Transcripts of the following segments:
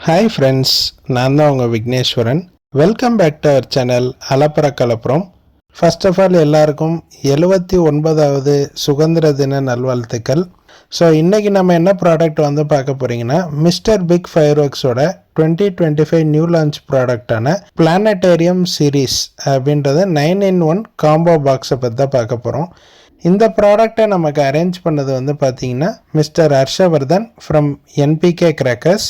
Hi friends, நான் தான் உங்கள் Vigneswaran. Welcome back to our channel Alappara Kalappuram. First of all எல்லாருக்கும் 79வது சுதந்திர தின நல்வாழ்த்துக்கள். ஸோ இன்றைக்கி நம்ம என்ன ப்ராடக்ட் வந்து பார்க்க போகிறீங்கன்னா, மிஸ்டர் பிக் ஃபயர் ஒர்க்ஸோட 2025 நியூ லான்ச் ப்ராடக்டான பிளானட்டேரியம் சீரீஸ் அப்படின்றது 9-in-1 காம்போ பாக்ஸை பற்றி தான் பார்க்க போகிறோம். இந்த ப்ராடக்டை நமக்கு அரேஞ்ச் பண்ணது வந்து பார்த்தீங்கன்னா mister Harshvardhan from NPK crackers.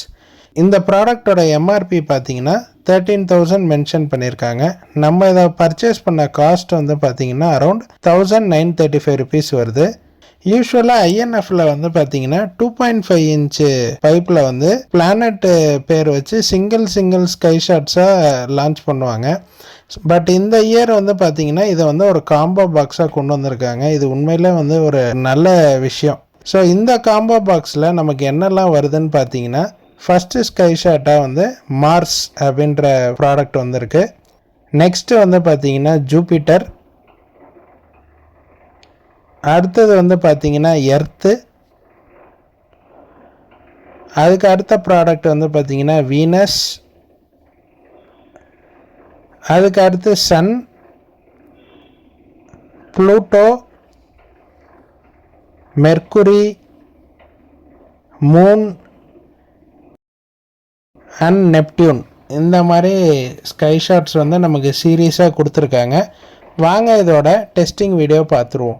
இந்த ப்ராடக்டோட எம்ஆர்பி பார்த்தீங்கன்னா 13,000 மென்ஷன் பண்ணியிருக்காங்க. நம்ம இதை பர்ச்சேஸ் பண்ண காஸ்ட் வந்து பார்த்தீங்கன்னா அரௌண்ட் 1,935 ருபீஸ் வருது. யூஸ்வலாக ஐஎன்எஃப்ல வந்து பார்த்தீங்கன்னா 2.5 இன்ச்சு பைப்பில் வந்து பிளானட் பேர் வச்சு சிங்கிள் ஸ்கை ஷாட்ஸாக லான்ச் பண்ணுவாங்க. பட் இந்த இயர் வந்து பார்த்தீங்கன்னா இதை வந்து ஒரு காம்போ பாக்ஸாக கொண்டு வந்திருக்காங்க. இது உண்மையிலே வந்து ஒரு நல்ல விஷயம். ஸோ இந்த காம்போ பாக்ஸில் நமக்கு என்னெல்லாம் வருதுன்னு பார்த்தீங்கன்னா, ஃபஸ்ட்டு ஸ்கை ஷாட்டாக வந்து மார்ஸ் அப்படின்ற ப்ராடக்ட் வந்திருக்கு. நெக்ஸ்ட்டு வந்து பார்த்தீங்கன்னா ஜூபிட்டர். அடுத்தது வந்து பார்த்தீங்கன்னா எர்த்து. அதுக்கு அடுத்த ப்ராடக்ட் வந்து பார்த்தீங்கன்னா வீனஸ். அதுக்கு அடுத்து sun, Pluto, Mercury, moon and Neptune. இந்த மாதிரி ஸ்கை ஷாட்ஸ் வந்து நமக்கு சீரியஸாக கொடுத்துருக்காங்க. வாங்க இதோட டெஸ்டிங் வீடியோ பார்த்துருவோம்.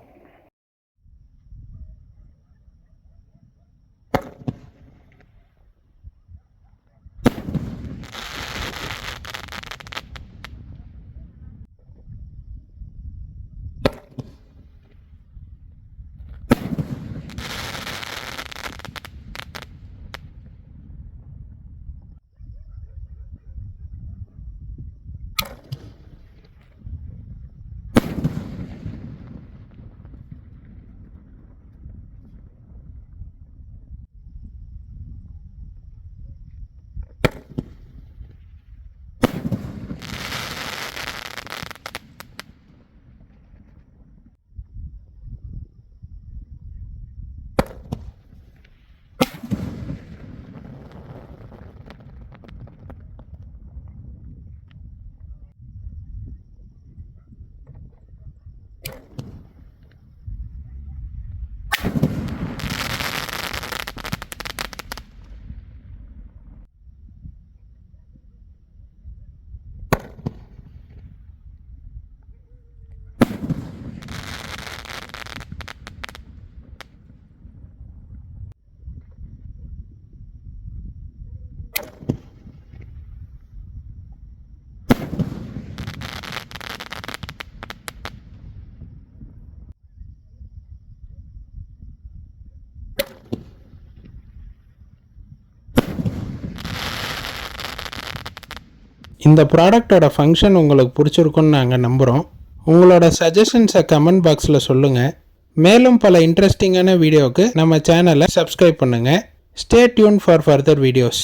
இந்த ப்ராடக்டோட ஃபங்க்ஷன் உங்களுக்கு பிடிச்சிருக்குன்னு நாங்கள் நம்புகிறோம். உங்களோட சஜஷன்ஸை கமெண்ட் பாக்ஸில் சொல்லுங்கள். மேலும் பல இன்ட்ரெஸ்டிங்கான வீடியோவுக்கு நம்ம சேனலை சப்ஸ்கிரைப் பண்ணுங்கள். Stay tune for further videos.